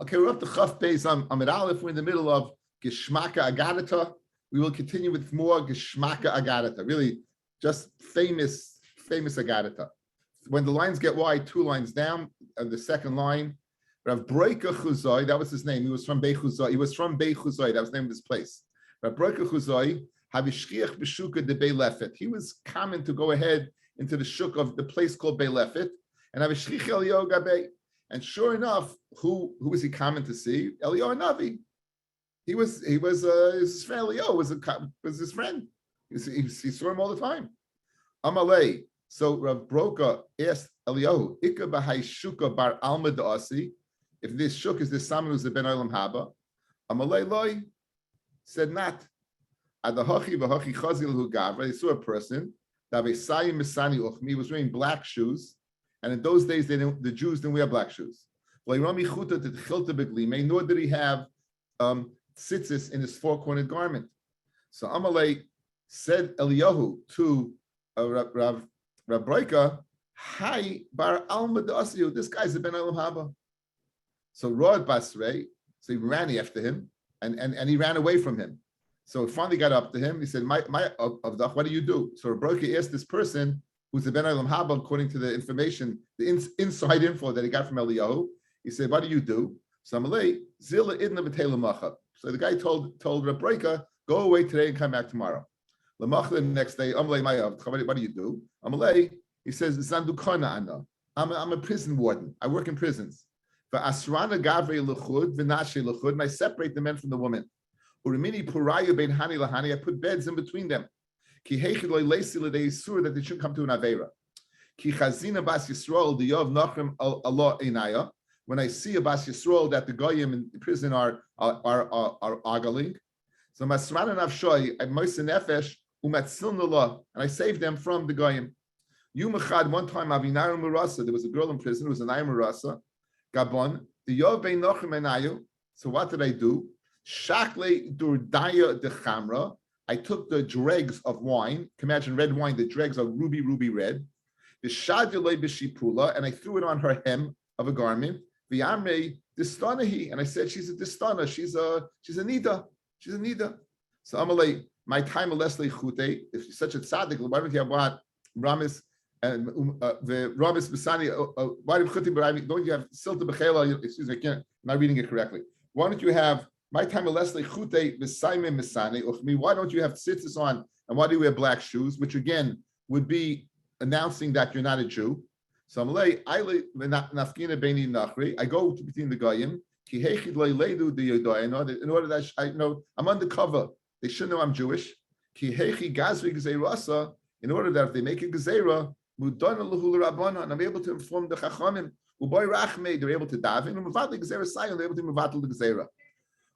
Okay, we're up to Chaf Beis Amid Aleph. We're in the middle of Geschmacka Agadata. We will continue with more Geschmacka Agadata. Really, just famous Agadata. When the lines get wide, 2 lines down, the second line, Rav Broika Chuzoi, that was his name. He was from Bei Chuzoi. That was the name of this place. Rav Broika Chuzoi, Havishchiach B'Shuka de Bei Lefet. He was common to go ahead into the shuk of the place called Bei Lefet, and Havishchich Eliyahu Gabei. And sure enough, who was he common to see? Eliyahu Navi. He was his friend. Eliyahu was his friend. He saw him all the time. Amalei. So Rav Broka asked Eliyahu, "Ika b'hai shuka bar alma da'asi." If this shuk is this someone who's a ben olam haba, Amalei loy said not. Adahachi v'hachi chazil hu gavra. They saw a person that v'sayim misani uchmi was wearing black shoes. And in those days, the Jews didn't wear black shoes. Nor did he have tzitzis in his 4-cornered garment. So Amalei said Eliyahu to Rav Broika, "Hi bar alma da'asiyu. This guy's a ben olam haba." So Rod Basrei, so he ran after him, and he ran away from him. So he finally got up to him. He said, "My Avdach, what do you do?" So Rav Broika asked this person, who's the Ben Olam Haba, according to the information, the inside info that he got from Eliyahu. He said, "What do you do?" So Amalei, Zila idna v'tei l'machab. So the guy told Reb Broika, "Go away today and come back tomorrow." L'machab the next day, Amalei Mayav, what do you do? Amalei, he says, "Zandukana ana. I'm a prison warden. I work in prisons. V'asrana gavrei l'chud v'nashe l'chud, and I separate the men from the women. Urimini purayu bein hani lahani. I put beds in between them. Ki heichid loy leisi l'dei sur, that they shouldn't come to an avera. Ki chazina bas Yisrael diyov nachrim Allah einaya. When I see a bas Yisrael that the goyim in prison are ogling, so masrana nafshoy I moisen nefesh umatzil nula, and I save them from the goyim. Yom echad, one time avinayim murasa, there was a girl in prison who was an ayim murasa. Gabon the yov bein nachrim einayu. So what did I do? Shakle durdaya de chamra. I took the dregs of wine. Can imagine red wine. The dregs are ruby red. The shadulei b'shipula, and I threw it on her hem of a garment. The amrei distanahi, and I said she's a distana. She's a nida. She's a nida. So Amalei, my time leslie chute. If you're such a tzaddik, why don't you have what Ramis and the Ramis Basani? Why don't you have silta b'chela? Excuse me, I'm not reading it correctly. Why don't you have my time leslie chute v'saimim misani uchmi? Why don't you have tzitzis on, and why do you wear black shoes? Which again would be announcing that you're not a Jew. So Amalei, nafkina beini nachri. I go between the goyim. Ki heichid leiledu the yodoyino. In order that I know I'm undercover, they should know I'm Jewish. Ki heichi gazri gzeirasa. In order that if they make a gezerah, mudana lahul rabbanon, and I'm able to inform the chachamim. Uboy rachmei, they're able to daven. And mevatel gezerah sayon, they're able to mevatel the gezerah.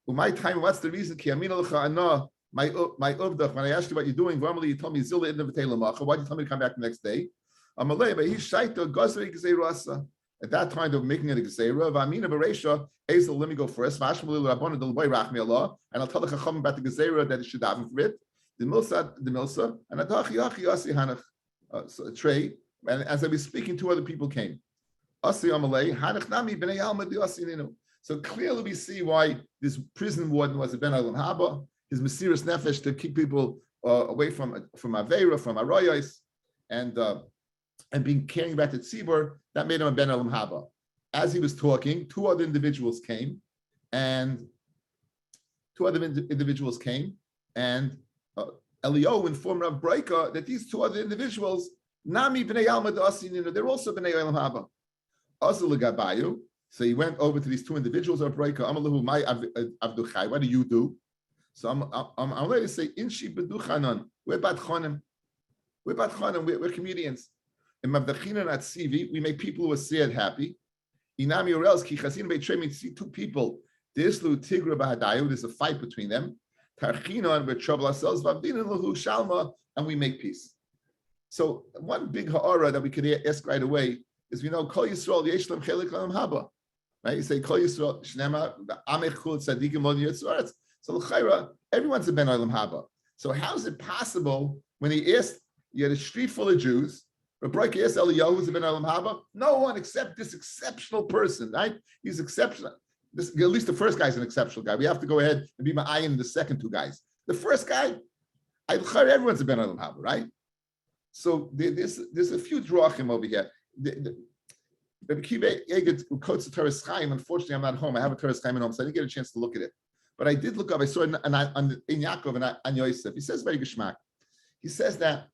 My time, what's the reason? Ki amina l'cha'ana. My uvdach, when I asked you what you're doing, normally you told me zila idna v'tei l'macha. Why did you tell me to come back the next day? Amalei, but he's shaita gazri gzeirasa. At that time, they were making it a gezerah. V'amina b'reisha, Hazel, let me go first. V'ashmal l'rabbanon del boy rachmei Allah, and I'll tell the chacham about the gezerah that it should daven for it. The milsa, and adachi achi asi hanach, a tray. And as I was speaking, 2 other people came. Asi Amalei, hanach nami b'nei alma di asi ninu. So clearly we see why this prison warden was a ben olam haba. His mesiras nefesh to keep people away from aveira, from arayos, and being caring about the tzibur, that made him a ben olam haba. As he was talking, 2 other individuals came, and Eliyahu informed Rav Broika that these 2 other individuals, nami b'nei alma da'asininu, they're also b'nei olam haba. Azul gabayu. So he went over to these 2 individuals. Rav Broika, Amalahu, my avduchai. What do you do? So I'm ready to say, Inshi beduchanon. We're batchonim. We're comedians. In Mavdachinan at Sivi, we make people who are sad happy. Inami Urels ki chasin beitremin, see 2 people. Dislu tigra bahadayu. There's a fight between them. Tarchinon, we trouble ourselves. Vavdinan lahu shalma, and we make peace. So one big ha'ara that we could ask right away is, we know Kol Yisrael Yeshlam Chelik Olam Haba. Right? You say Kol Yisrael Shnema Amechul Tzadikim Lo Yitzoretz. So l'chayra, everyone's a ben olam haba. So how is it possible when he asked, you had a street full of Jews, Rabbi asked Eliyahu who's a ben olam haba? No one except this exceptional person, right? He's exceptional. This, at least the first guy's an exceptional guy. We have to go ahead and be ma'ayin in the second two guys. The first guy, everyone's a ben olam haba, right? So there's a few drachim over here. Rabbi Kiva quotes the Torah Chaim. Unfortunately, I'm not home. I have a Torah Chaim at home, so I didn't get a chance to look at it. But I did look up. I saw it in Yaakov and on Yosef. He says very geschmack. He says that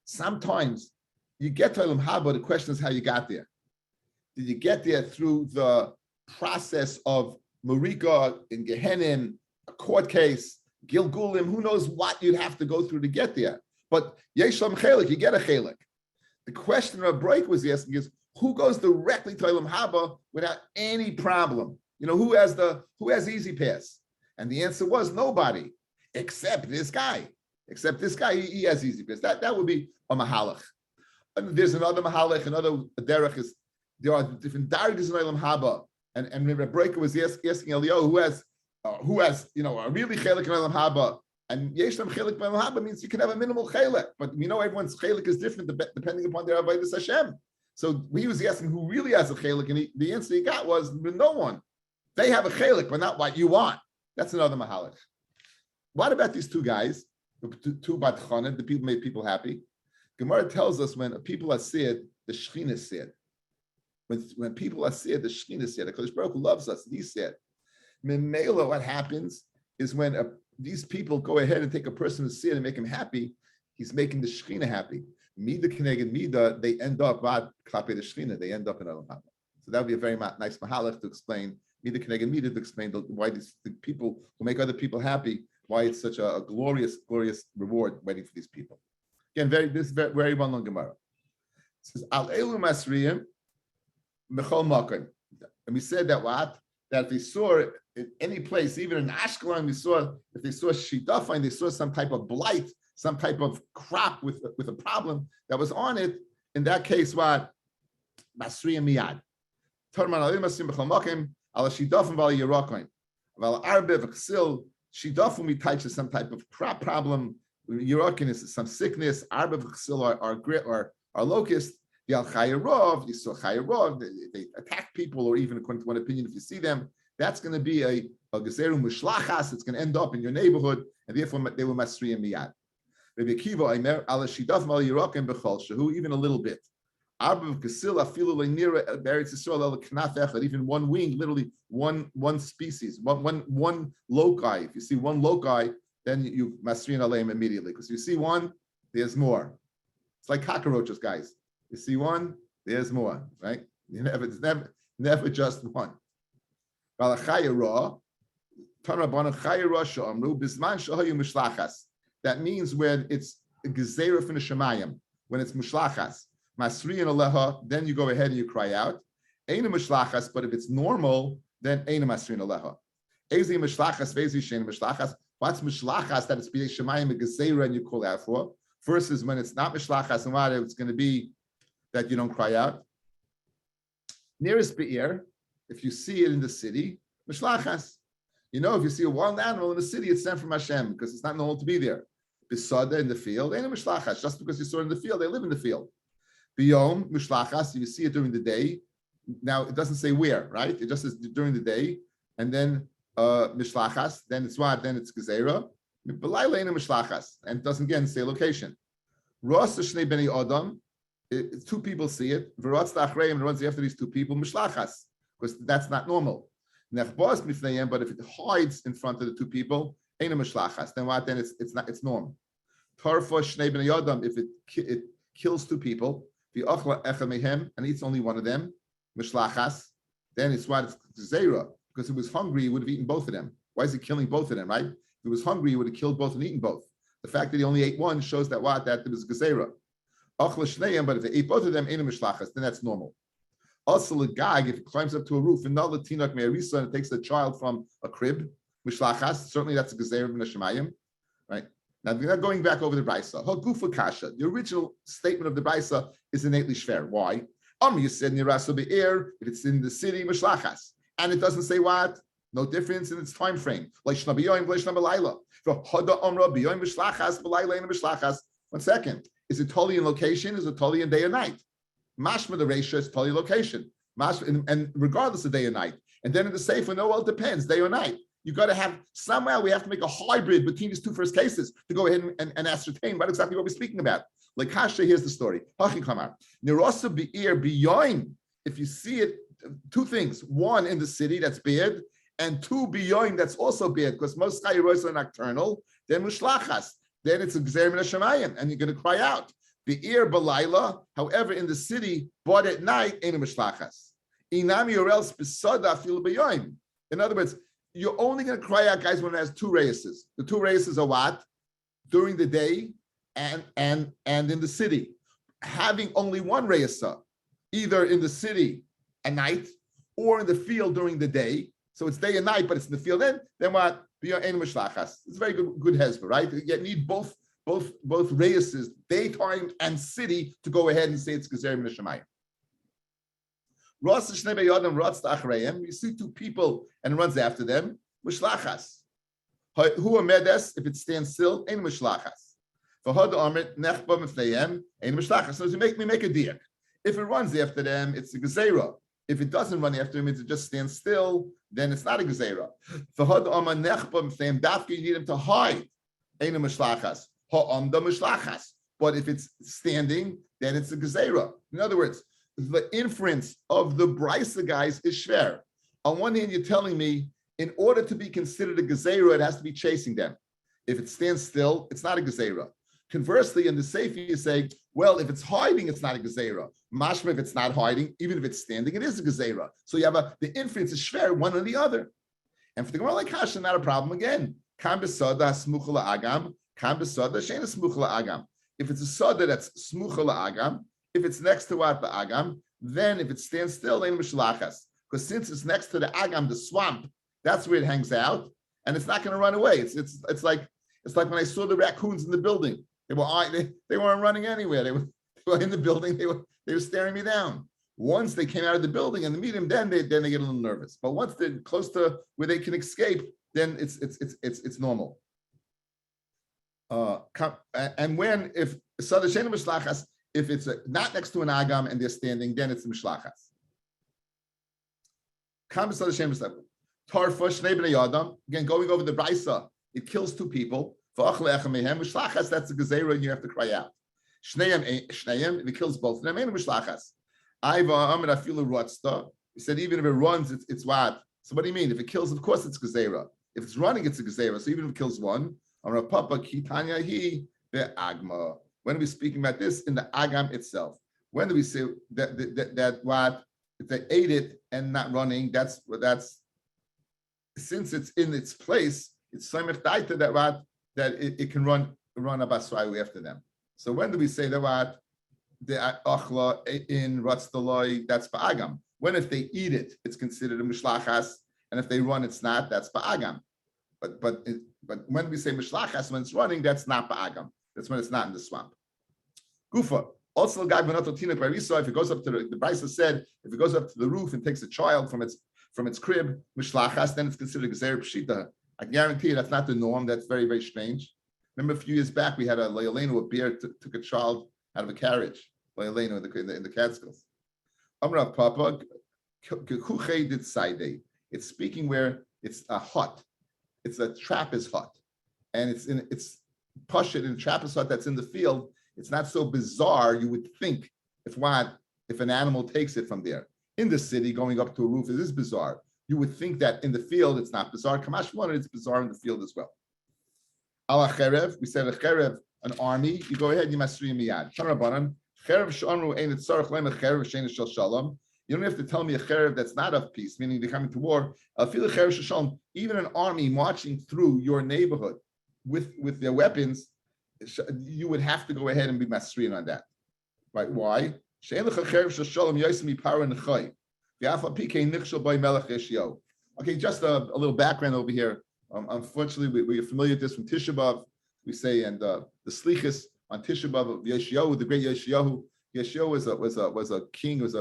sometimes you get to olam haba. The question is how you got there. Did you get there through the process of Marika in Gehenim, a court case, Gilgulim? Who knows what you'd have to go through to get there? But Yeshlam Chelik, you get a Chelik. The question Rabbi was asking is, who goes directly to olam haba without any problem? You know, who has easy pass? And the answer was nobody, except this guy. Except this guy, he has easy pass. That would be a mahalach. And there's another mahalach, another derech is there are different dargis in olam haba. And Rabbi was asking Eliyahu who has a really chelik in olam haba. And yeshlam chelik in olam haba means you can have a minimal chelik, but we know everyone's chelik is different depending upon their avodas Hashem. So he was asking who really has a chelik, and the answer he got was no one. They have a chelik, but not what you want. That's another mahalach. What about these two guys, two bat chonen, the people made people happy? Gemara tells us when people are sad, the Shechina is sad. When people are sad, the Shechina is sad. The Kodesh Baruch Hu loves us, he's sad. Memela, what happens is when these people go ahead and take a person who's sad and make him happy, he's making the Shechina happy. Mida Keneged Mida, they end up Klape the Shechina, they end up in olam haba. So that would be a very nice mahalach to explain Mida Keneged Mida, to explain why the people who make other people happy, why it's such a glorious reward waiting for these people. Again, this is very well known Gemara. It says Al Elu Masriyim Mechol Makom. And we said that if they saw in any place, even in Ashkelon, if they saw shidafin, they saw some type of blight, some type of crop with a problem that was on it. In that case, what? Masriyim miyad. Torman alim masriyim b'chol makom ala shidafin v'ala yerakoin v'ala arbe v'chsil. Shidafin we touch is some type of crop problem. Yerakoin is some sickness. Arbe v'chsil are locust. The al chayarov, you saw chayarov, they attack people, or even according to one opinion, if you see them, that's going to be a gezeru mushlachas. It's going to end up in your neighborhood, and therefore they were masriyim miyad. Rabbi Akiva Aimer ala shidaf mal yirakim bechol shehu, even a little bit. Arba v'kasil afilu le'nira beretz Yisrael el knaf echad, even one wing, literally one species, one loci. If you see one loci, then you masriyin aleim immediately, because you see one, there's more. It's like cockroaches, guys. You see one, there's more, right? It's never just one. That means when it's gezerah from the shemayim, when it's mushlachas, masriyan aleha, then you go ahead and you cry out. Eina mushlachas, but if it's normal, then eina masriyan aleha. Ezi mushlachas, vezi shein mushlachas. What's mushlachas that it's b'yei shemayim a gezerah and you call out for? Versus when it's not mushlachas and what it's going to be that you don't cry out. Nearest be'er, if you see it in the city, mishlachas. You know, if you see a wild animal in the city, it's sent from Hashem because it's not normal to be there. Bisada in the field, ain't a mishlachas. Just because you saw it in the field, they live in the field. Biyom, mishlachas, if you see it during the day. Now, it doesn't say where, right? It just says during the day. And then mishlachas, then it's what? Then it's gezerah. B'layla ain't a mishlachas. And it doesn't again say location. Rosh Shnei Bnei Adam, two people see it. V'rotz ta'achreim, and runs after these two people, mishlachas, because that's not normal. Nechbos mifneihem, but if it hides in front of the two people, ain't a mishlachas. Then what? Then it's normal. Tarfa Shnei Bnei Adam, if it kills two people, v'ochla echad mehem, and eats only one of them, mishlachas, then it's what? It's zera, because if it was hungry, he would have eaten both of them. Why is he killing both of them, right? If he was hungry, he would have killed both and eaten both. The fact that he only ate one shows that what? That it was gezerah. But if they ate both of them, ain't a mishlachas, then that's normal. Also, the gag, if it climbs up to a roof, and it takes the child from a crib, mishlachas, certainly that's a gezerah in the shemayim, right? Now, we're not going back over the brisa. Hagufa kasha. The original statement of the brisa is innately shver. Why? You said niraso be'er, if it's in the city, mishlachas, and it doesn't say what. No difference in its time frame. One second. Is it totally in location? Is it totally in day or night? Mashma the ratio is totally location. And regardless of day or night. And then in the Sefer, no, well, it depends, day or night. You got to have, somehow we have to make a hybrid between these two first cases to go ahead and ascertain what exactly what we're speaking about. Like Kasha, here's the story. Nirosa be'ir biyoin. If you see it, two things. One, in the city, that's bad. And two, biyoin, that's also bad. Because most chayiros are nocturnal. Then mushlachas. Then it's a gzeir min hashamayim. And you're going to cry out. Be'ir balayla. However, in the city, but at night, ain't a mushlachas. Inami or else besada fil biyoin. In other words, you're only going to cry out, guys, when it has two races. The two races are what? During the day and in the city. Having only one reisa, either in the city at night or in the field during the day. So it's day and night, but it's in the field. Then what? It's a very good hezbollah, right? You need both reises, daytime and city, to go ahead and say it's gezer min hashamayim. You see two people and runs after them. Mushlachas. Who are medes? If it stands still, ain't mushlachas. So we make a diak. If it runs after them, it's a gezerah. If it doesn't run after him, it just stands still, then it's not a gezerah. You need him to hide. Ain't a mushlachas. But if it's standing, then it's a gezerah. In other words, the inference of the brisa guys is shver. On one hand, you're telling me in order to be considered a gezerah, it has to be chasing them. If it stands still, it's not a gezerah. Conversely, in the Sefer, you say, well, if it's hiding, it's not a gezerah. Mashma, if it's not hiding, even if it's standing, it is a gezerah. So you have the inference is shver, one or the other. And for the Gemara like Hashem, not a problem again. Kam besada smucha la'agam, kam besada she'ena smucha la'agam. If it's a soda that's smucha la'agam, if it's next to what the agam, then if it stands still, ain't mishlachas. Because since it's next to the agam, the swamp, that's where it hangs out, and it's not going to run away. It's like when I saw the raccoons in the building. They weren't running anywhere. They were in the building. They were staring me down. Once they came out of the building and meet him, then they get a little nervous. But once they're close to where they can escape, then it's normal. And when if sadashena mishlachas, if it's not next to an agam and they're standing, then it's mishlachas. Again, going over the brisa, it kills two people. That's the gezerah, and you have to cry out. If it kills both of them, ain't mishlachas. He said even if it runs, it's what? So what do you mean? If it kills, of course it's gezerah. If it's running, it's a gezerah. So even if it kills one, when are we speaking about this? In the agam itself. When do we say that what? If they ate it and not running, that's since it's in its place, it's samech daita that what? That it can run a basrayu after them. So when do we say that what? The achla in ratztaloi, that's ba'agam. When if they eat it, it's considered a mishlachas, and if they run, it's not, that's ba'agam. But when we say mishlachas, when it's running, that's not ba'agam. That's when it's not in the swamp. Gufa. Also, if it goes up to the Brisa said, if it goes up to the roof and takes a child from its crib, mishlachas, then it's considered gezer pshita. I guarantee you that's not the norm. That's very, very strange. Remember a few years back, we had a bear took a child out of a carriage. In the Catskills. Amrav Papa, it's speaking where it's a hut. It's a trappist hut. And it's pashut in a trappist hut that's in the field. It's not so bizarre, you would think, if an animal takes it from there. In the city, going up to a roof, it is bizarre. You would think that in the field, it's not bizarre. Kamash wanted it's bizarre in the field as well. Ala cherev, we said a cherev, an army, you go ahead, you masri miyad. Sharabanan, cherev sh'amru ein tzarech lem a cherev shein shel shalom. You don't have to tell me a cherev that's not of peace, meaning they're coming to war. Feel a cherev shel shalom, even an army marching through your neighborhood with their weapons, you would have to go ahead and be masriin on that. Right? Why? Okay, just a little background over here. Unfortunately, we're familiar with this from Tisha B'Av. We say, and the slichus on Tisha B'Av of Yeshayahu, the great Yeshayahu. Yeshayahu was a king. He was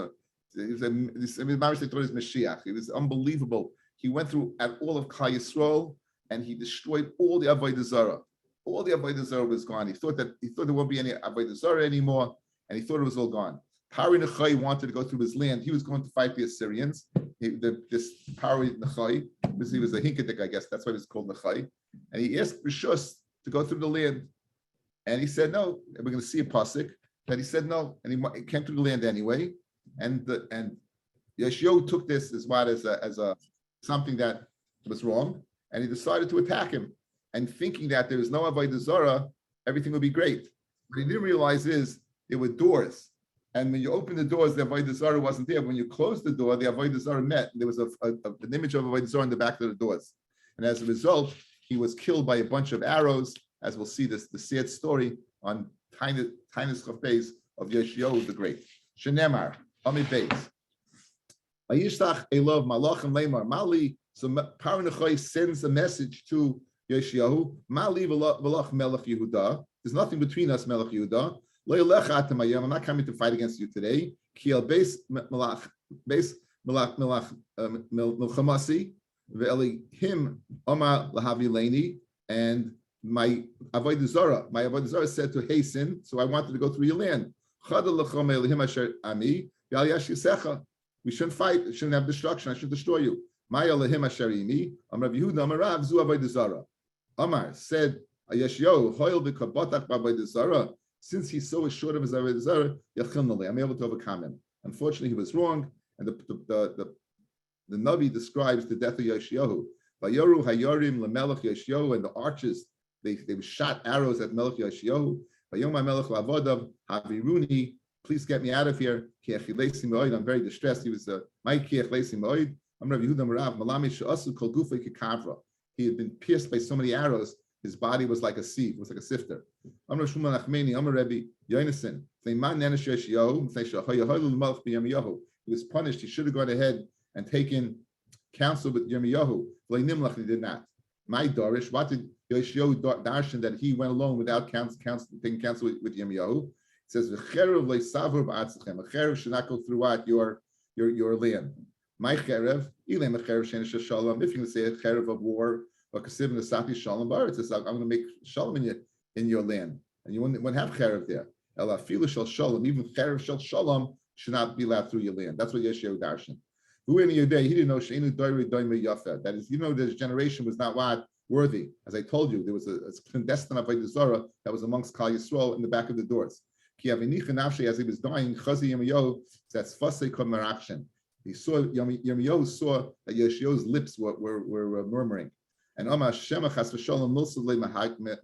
Mashiach. He was unbelievable. He went through at all of Klal Yisrael and he destroyed all the Avodah Zarah. All the Avodah Zarah was gone. He thought there won't be any Avodah Zarah anymore, and he thought it was all gone. Pari Nechai wanted to go through his land. He was going to fight the Assyrians. this power Nechai, because he was a Hinkadik, I guess that's why it's called Nechai, and he asked Rishus to go through the land, and he said no. And we're going to see a pasuk that he said no, and he came through the land anyway, and Yeshua took this as a something that was wrong, and he decided to attack him, and thinking that there was no Avodah Zarah, everything would be great. What he didn't realize is there were doors. And when you open the doors, the Avodah Zarah wasn't there. When you closed the door, the Avodah Zarah met. There was an image of Avodah Zarah in the back of the doors. And as a result, he was killed by a bunch of arrows, as we'll see the sad story on Tainus Chafez of Yeshua the Great. Shenemar, Amid Beis. Ayishtach Elov Malachim Lemar Mali. So Paranachai sends a message to Yeshayahu. Mali Velach Melech Yehuda. There's nothing between us, Melech Yehuda. I'm not coming to fight against you today. Kiel Beis Melach Milchamasi Ve'elihim Oma Lahavileni, and my Avodah Zarah said to hasten, so I wanted to go through your land. We shouldn't fight, we shouldn't have destruction, I should destroy you. Amar said, since he's so assured of his Avodah Zarah, I'm able to overcome him. Unfortunately, he was wrong, and the Navi describes the death of Yeshayahu. Vayoru Hayorim LeMelech Yeshayahu, and the archers, they shot arrows at Melech Yeshayahu. Vayom Melech Lavodav Haviruni, please get me out of here. I'm very distressed. He was my Kiech Leisi Moed. I'm Rabbi Yehuda Marav Malami She'asu Kol Gufay Kikavra. He had been pierced by so many arrows. His body was like a sieve, was like a sifter. I'm Rabbi Shmuel Nachmeni. I'm Rabbi Yonason. He was punished. He should have gone ahead and taken counsel with Yirmiyahu. He did not. My Darish, what did Yeshayahu darshan that he went alone without taking counsel with Yirmiyahu? It says a cherev should not go throughout your land. My cherev, if you're going to say a cherev of war, or kasiv nesati shalom bar, it says I'm going to make shalom in your land, and you wouldn't have cherev there. Elafilu shel shalom, even cherev shel shalom should not be allowed through your land. That's what Yeshayahu darshan. Who in your day he didn't know sheinu doiri doime yafa. That is, this generation was not what worthy. As I told you, there was a clandestine Avodah Zarah that was amongst Kal Yisrael in the back of the doors. As he was dying, Chazi Yirmiyahu says, he saw Yirmiyahu saw that Yeshayahu's lips were murmuring. And Omar Shema Chas v'Shalom Milsavle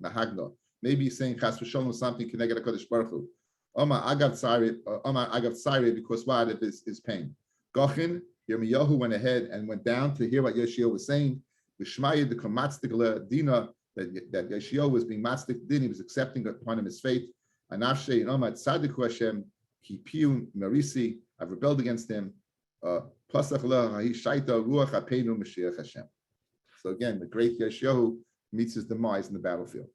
Mahagno. Maybe he's saying Chas v'Shalom something connected to Kodesh Baruch Hu. Omar Agav Tzari, because what if his pain? Gochin Yirmiyahu went ahead and went down to hear what Yeshayahu was saying. V'Shmaya the Komatztik Dina, that Yeshayahu was being matztik din, he was accepting upon him his fate. Anafshe and Omar Tzadiku Hashem Kipiu Marisi. I've rebelled against him. Pasach la Haishaita Ruach Apenu Mashiach Hashem. So again, the great Yeshayahu meets his demise in the battlefield.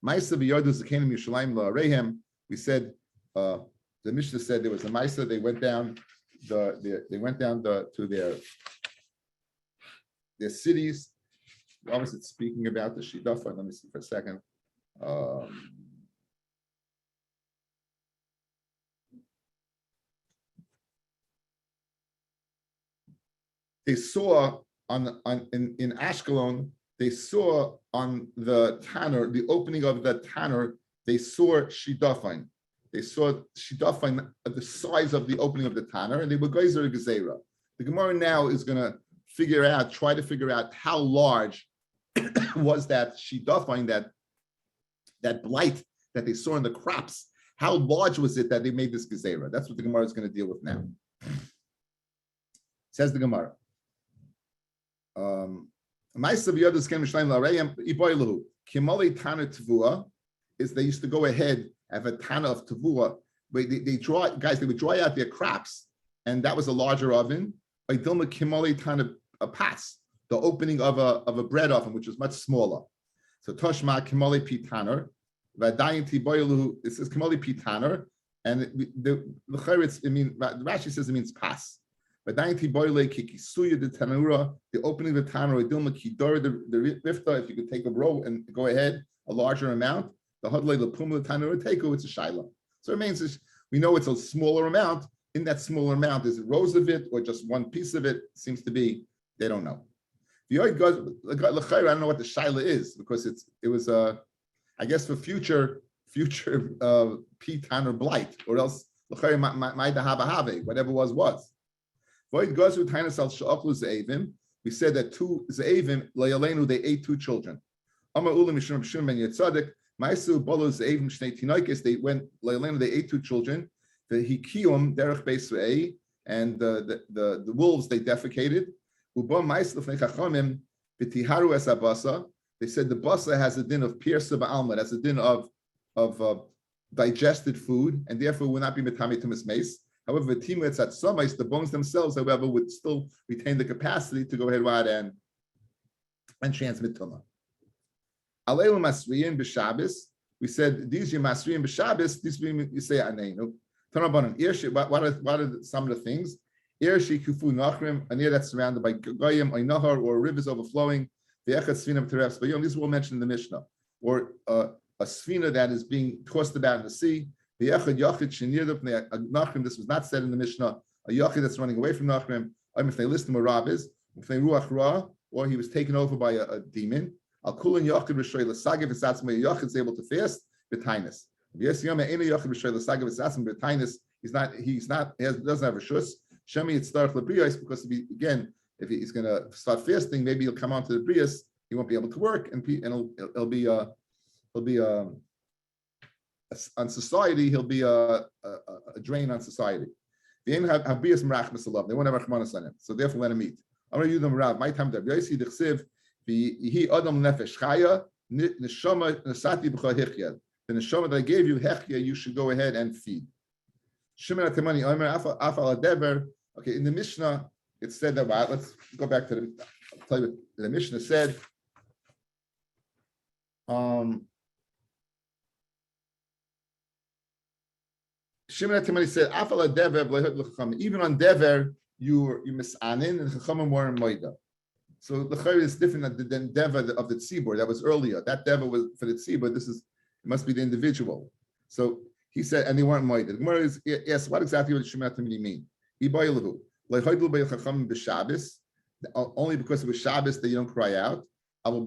Ma'aser v'Yardu Zakenim Yerushalayim la'areihem. We said the Mishnah said there was a Ma'aser. They went down to their cities. Obviously, it's speaking about the Shidafa. Let me see for a second. They saw in Ashkelon, they saw on the Tanner, the opening of the Tanner, they saw Shidafin. They saw Shidafin at the size of the opening of the Tanner, and they were Geyser Gezerah. The Gemara now is going to try to figure out how large was that Shidafin, that blight that they saw in the crops. How large was it that they made this Gezerah? That's what the Gemara is going to deal with now. Says the Gemara. Is they used to go ahead have a tana of tavua. They would dry out their crops, and that was a larger oven. A pass, the opening of a bread oven, which was much smaller. So toshma kimoli pitaner, it says kimoli pitaner, and the Rashi says it means pass. The opening of the tanner, the rifta, if you could take a row and go ahead, a larger amount, the hadlei lepuma tanner teko, it's a shaila. So it means we know it's a smaller amount, in that smaller amount, is it rows of it or just one piece of it? Seems to be, they don't know. The oid goes, I don't know what the shaila is, because it was I guess for future pitan or blight, or else whatever was. Void goes with Tainasal Sha'aklu Ze'evim. We said that two Ze'evim, Layalenu, they ate two children. Amar Ulam Mishum B'Shum Ben Yetzadik, Maisu Bolo Ze'evim Shnei Tinoikis, they went, Layalenu, they ate two children. The Hikiyum, Derech Beis Ve'ei, and the wolves, they defecated. Ubam Maisu Lefnei Chachamim, V'tiharu Es Abasa. They said the basa has a din of pirsa ba'alma, has a din of digested food, and therefore will not be metame tumas meis. However, timu at somais, the bones themselves, however, would still retain the capacity to go ahead and transmit tuma. Alelu masriyin b'Shabbos. We said these are masriyin b'Shabbos. This we say aneinu. Tanabanan irshi. What are some of the things? Irshi kufu nachrim, a near that's surrounded by goyim or nahar or rivers overflowing. These are all mentioned in the Mishnah, or a sfina that is being tossed about in the sea. This was not said in the Mishnah. A yachid that's running away from Nachrim. If they list him a rabbis, if they ruach ra, or he was taken over by a demon. Al kulin yachid b'shoy l'sagiv v'satzma. A yachid is able to fast b'tainis. Yes, yom ena yachid b'shoy l'sagiv v'satzma b'tainis. Doesn't have a shus. Shemi yitzdarch lebriyos, because if he's going to start fasting, maybe he'll come onto the brias. He won't be able to work, and it'll be on society. He'll be a drain on society. They won't have rachmanas on him, so therefore let him eat. My time there. The neshama that I gave you, hechya, you should go ahead and feed. Okay, in the Mishnah, it said that, let's go back to I'll tell you what the Mishnah said. Shimon HaTimani said, even on Dever, you misanin, and Chachamim were in Moida. So the Chayr is different than Dever of the Tzibur. That was earlier. That Dever was for the Tzibur. It must be the individual. So he said, and they weren't Moida. The Gemara is, yes, what exactly does Shimon HaTimani mean? Only because it was Shabbos that you don't cry out. That you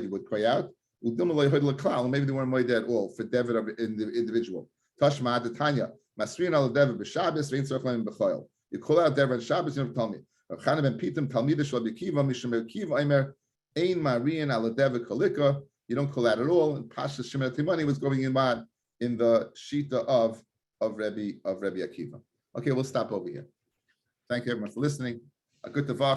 would cry out. Maybe they weren't moed at all for David in the individual. Tashma the Tanya. Masrin al David b'Shabbos vein tzorchim b'choil. You call out David on Shabbos, you don't tell me. Chana ben Pitam Talmida shel Kiva Mishmer Kiva Aimer Ein Marian al David Kolika. You don't call out at all. And Pasha Shimon HaTimani was going in the shita of Rabbi Akiva. Okay, we'll stop over here. Thank you everyone for listening. A good tavach.